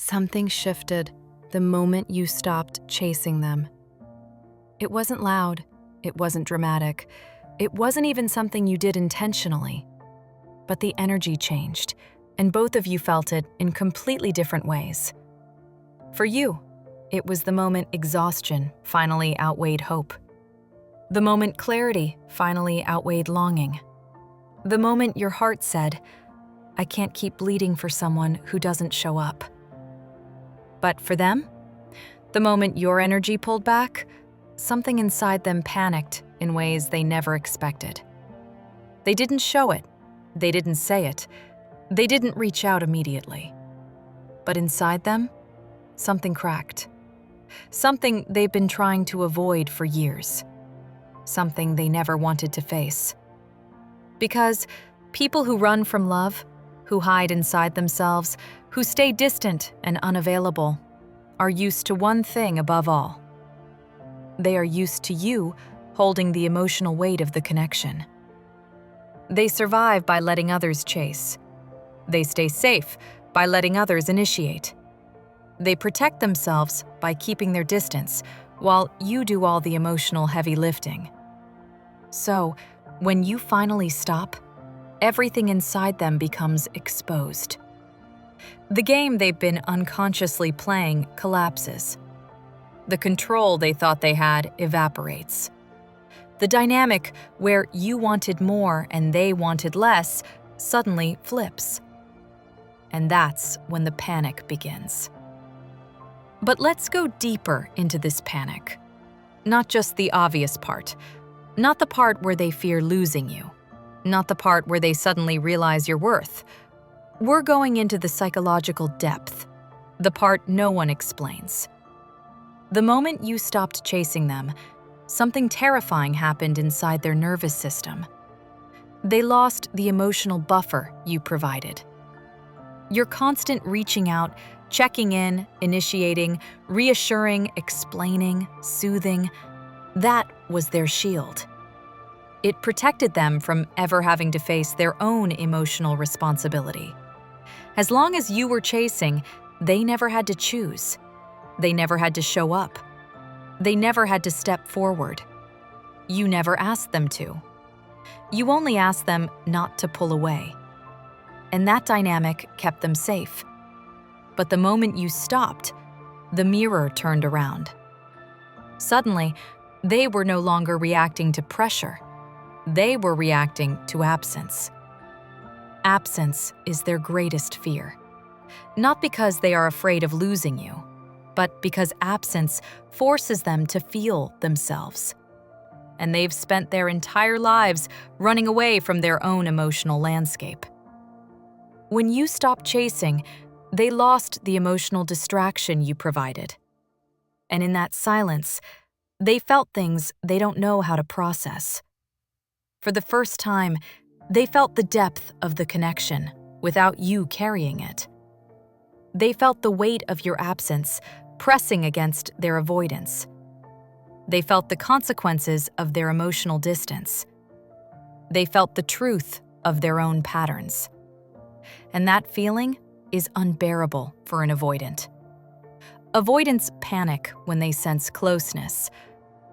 Something shifted the moment you stopped chasing them. It wasn't loud, it wasn't dramatic, it wasn't even something you did intentionally. But the energy changed, and both of you felt it in completely different ways. For you, it was the moment exhaustion finally outweighed hope. The moment clarity finally outweighed longing. The moment your heart said, "I can't keep bleeding for someone who doesn't show up." But for them, the moment your energy pulled back, something inside them panicked in ways they never expected. They didn't show it, they didn't say it, they didn't reach out immediately. But inside them, something cracked. Something they've been trying to avoid for years. Something they never wanted to face. Because people who run from love, who hide inside themselves, who stay distant and unavailable, are used to one thing above all. They are used to you holding the emotional weight of the connection. They survive by letting others chase. They stay safe by letting others initiate. They protect themselves by keeping their distance, while you do all the emotional heavy lifting. So, when you finally stop, everything inside them becomes exposed. The game they've been unconsciously playing collapses. The control they thought they had evaporates. The dynamic where you wanted more and they wanted less suddenly flips. And that's when the panic begins. But let's go deeper into this panic. Not just the obvious part. Not the part where they fear losing you. Not the part where they suddenly realize your worth. We're going into the psychological depth, the part no one explains. The moment you stopped chasing them, something terrifying happened inside their nervous system. They lost the emotional buffer you provided. Your constant reaching out, checking in, initiating, reassuring, explaining, soothing, that was their shield. It protected them from ever having to face their own emotional responsibility. As long as you were chasing, they never had to choose. They never had to show up. They never had to step forward. You never asked them to. You only asked them not to pull away. And that dynamic kept them safe. But the moment you stopped, the mirror turned around. Suddenly, they were no longer reacting to pressure. They were reacting to absence. Absence is their greatest fear. Not because they are afraid of losing you, but because absence forces them to feel themselves. And they've spent their entire lives running away from their own emotional landscape. When you stopped chasing, they lost the emotional distraction you provided. And in that silence, they felt things they don't know how to process. For the first time, they felt the depth of the connection without you carrying it. They felt the weight of your absence pressing against their avoidance. They felt the consequences of their emotional distance. They felt the truth of their own patterns. And that feeling is unbearable for an avoidant. Avoidants panic when they sense closeness,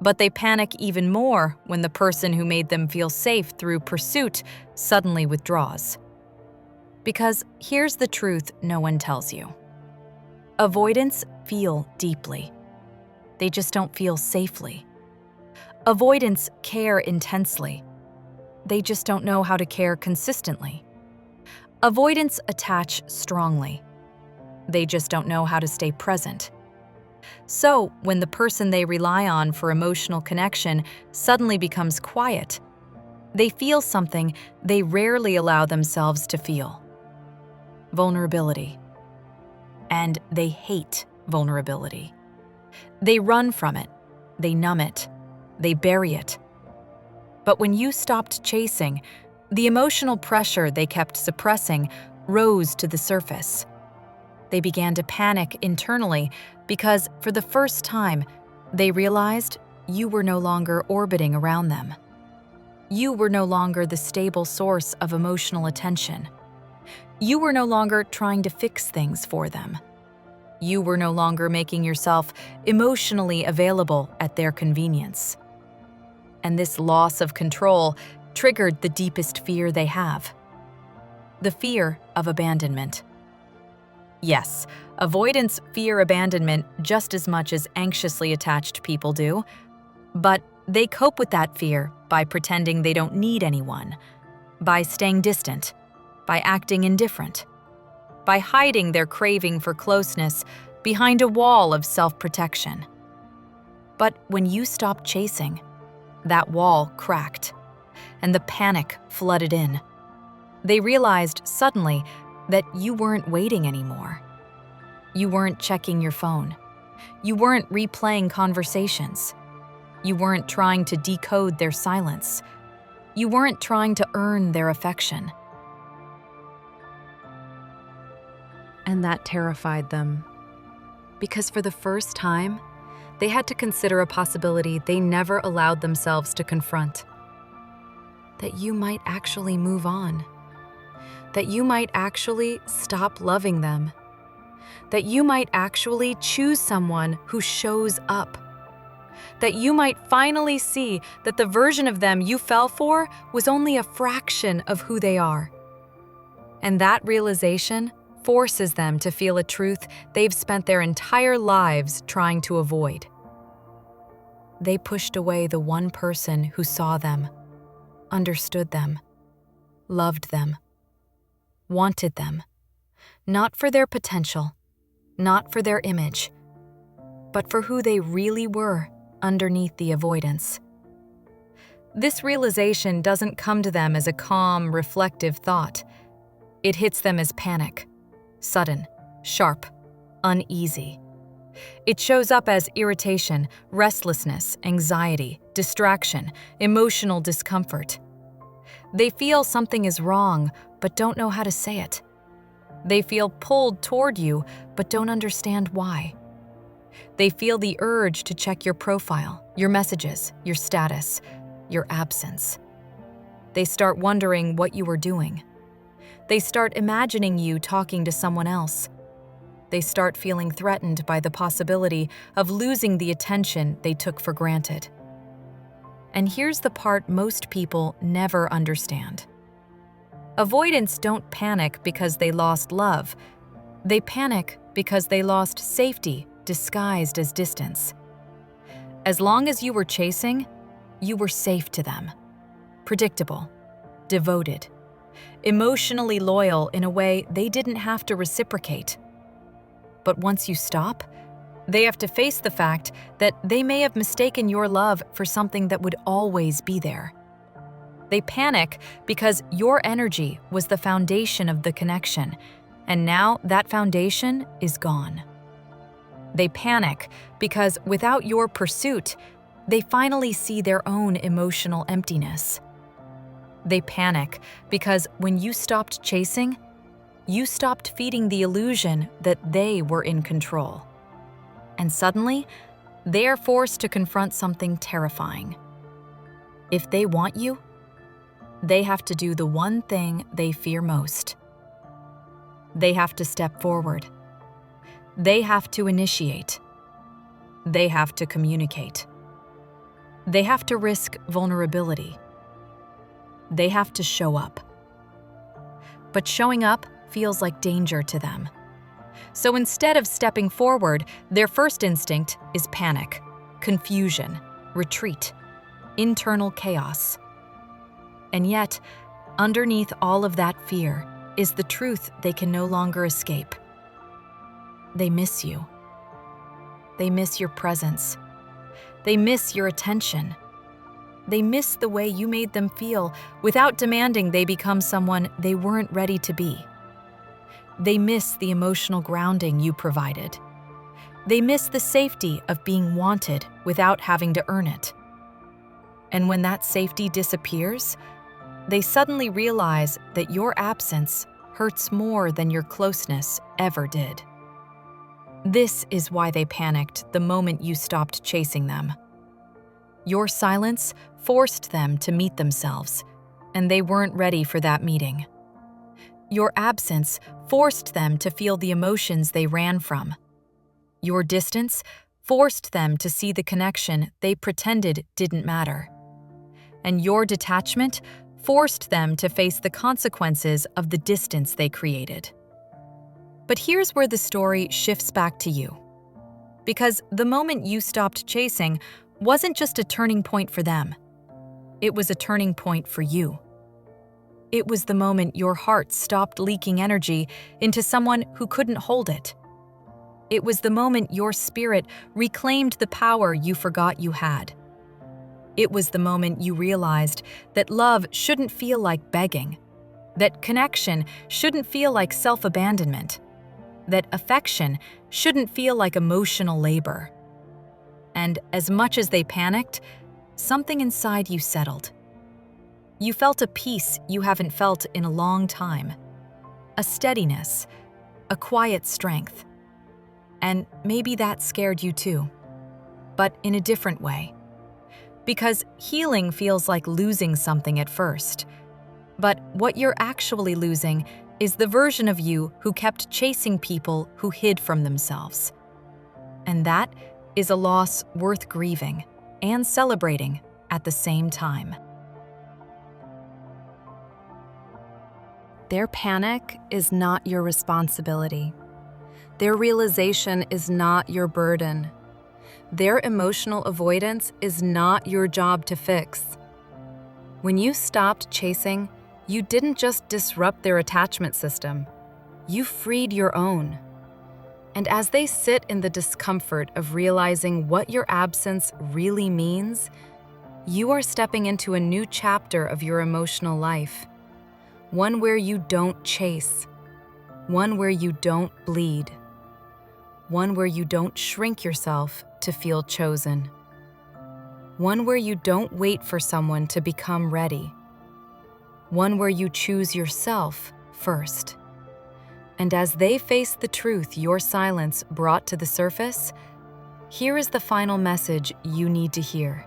but they panic even more when the person who made them feel safe through pursuit suddenly withdraws. Because here's the truth no one tells you. Avoidants feel deeply. They just don't feel safely. Avoidants care intensely. They just don't know how to care consistently. Avoidants attach strongly. They just don't know how to stay present. So, when the person they rely on for emotional connection suddenly becomes quiet, they feel something they rarely allow themselves to feel: vulnerability. And they hate vulnerability. They run from it, they numb it, they bury it. But when you stopped chasing, the emotional pressure they kept suppressing rose to the surface. They began to panic internally because, for the first time, they realized you were no longer orbiting around them. You were no longer the stable source of emotional attention. You were no longer trying to fix things for them. You were no longer making yourself emotionally available at their convenience. And this loss of control triggered the deepest fear they have: the fear of abandonment. Yes, avoidants fear abandonment just as much as anxiously attached people do, but they cope with that fear by pretending they don't need anyone, by staying distant, by acting indifferent, by hiding their craving for closeness behind a wall of self-protection. But when you stopped chasing, that wall cracked, and the panic flooded in. They realized suddenly that you weren't waiting anymore. You weren't checking your phone. You weren't replaying conversations. You weren't trying to decode their silence. You weren't trying to earn their affection. And that terrified them, because for the first time, they had to consider a possibility they never allowed themselves to confront: that you might actually move on, that you might actually stop loving them, that you might actually choose someone who shows up, that you might finally see that the version of them you fell for was only a fraction of who they are. And that realization forces them to feel a truth they've spent their entire lives trying to avoid. They pushed away the one person who saw them, understood them, loved them, wanted them, not for their potential, not for their image, but for who they really were underneath the avoidance. This realization doesn't come to them as a calm, reflective thought. It hits them as panic, sudden, sharp, uneasy. It shows up as irritation, restlessness, anxiety, distraction, emotional discomfort. They feel something is wrong, but don't know how to say it. They feel pulled toward you, but don't understand why. They feel the urge to check your profile, your messages, your status, your absence. They start wondering what you are doing. They start imagining you talking to someone else. They start feeling threatened by the possibility of losing the attention they took for granted. And here's the part most people never understand. Avoidants don't panic because they lost love. They panic because they lost safety disguised as distance. As long as you were chasing, you were safe to them, predictable, devoted, emotionally loyal in a way they didn't have to reciprocate. But once you stop, they have to face the fact that they may have mistaken your love for something that would always be there. They panic because your energy was the foundation of the connection, and now that foundation is gone. They panic because without your pursuit, they finally see their own emotional emptiness. They panic because when you stopped chasing, you stopped feeding the illusion that they were in control. And suddenly, they are forced to confront something terrifying. If they want you, they have to do the one thing they fear most. They have to step forward. They have to initiate. They have to communicate. They have to risk vulnerability. They have to show up. But showing up feels like danger to them. So instead of stepping forward, their first instinct is panic, confusion, retreat, internal chaos. And yet, underneath all of that fear is the truth they can no longer escape. They miss you. They miss your presence. They miss your attention. They miss the way you made them feel without demanding they become someone they weren't ready to be. They miss the emotional grounding you provided. They miss the safety of being wanted without having to earn it. And when that safety disappears, they suddenly realize that your absence hurts more than your closeness ever did. This is why they panicked the moment you stopped chasing them. Your silence forced them to meet themselves, and they weren't ready for that meeting. Your absence forced them to feel the emotions they ran from, Your distance forced them to see the connection they pretended didn't matter. And your detachment forced them to face the consequences of the distance they created. But here's where the story shifts back to you. Because the moment you stopped chasing wasn't just a turning point for them. It was a turning point for you. It was the moment your heart stopped leaking energy into someone who couldn't hold it. It was the moment your spirit reclaimed the power you forgot you had. It was the moment you realized that love shouldn't feel like begging, that connection shouldn't feel like self-abandonment, that affection shouldn't feel like emotional labor. And as much as they panicked, something inside you settled. You felt a peace you haven't felt in a long time, a steadiness, a quiet strength. And maybe that scared you too, but in a different way. Because healing feels like losing something at first. But what you're actually losing is the version of you who kept chasing people who hid from themselves. And that is a loss worth grieving and celebrating at the same time. Their panic is not your responsibility. Their realization is not your burden. Their emotional avoidance is not your job to fix. When you stopped chasing, you didn't just disrupt their attachment system, you freed your own. And as they sit in the discomfort of realizing what your absence really means, you are stepping into a new chapter of your emotional life. One where you don't chase. One where you don't bleed. One where you don't shrink yourself to feel chosen. One where you don't wait for someone to become ready. One where you choose yourself first. And as they face the truth your silence brought to the surface, here is the final message you need to hear.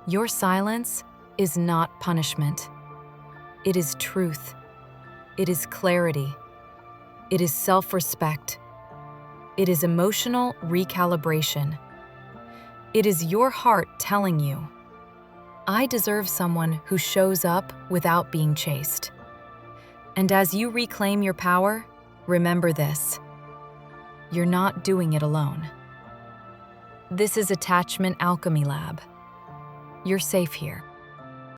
Your silence is not punishment. It is truth. It is clarity. It is self-respect. It is emotional recalibration. It is your heart telling you, I deserve someone who shows up without being chased. And as you reclaim your power, remember this. You're not doing it alone. This is Attachment Alchemy Lab. You're safe here.